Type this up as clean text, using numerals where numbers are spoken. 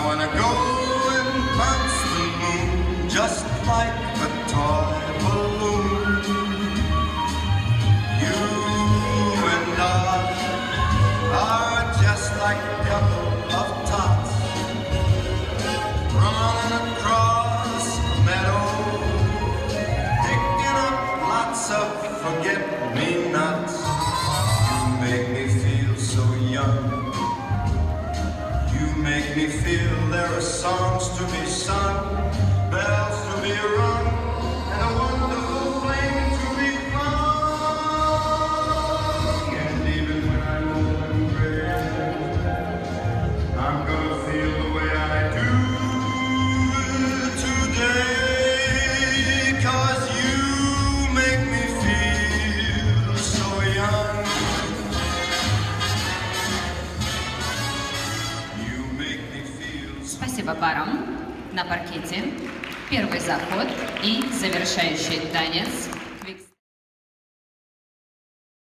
wanna go and punch the moon just like a toy balloon. You and I are just like a couple of tots running across a meadow, picking up lots of forget-me-nots. You make me feel so young. You make me feel there are songs to be sung, bells to be rung, and a wonderful flame to be flung. And even when I'm old and gray, I'm gonna feel the way I do today, 'cause you make me feel so young. You make me feel so Спасибо парам. На паркете первый заход и завершающий танец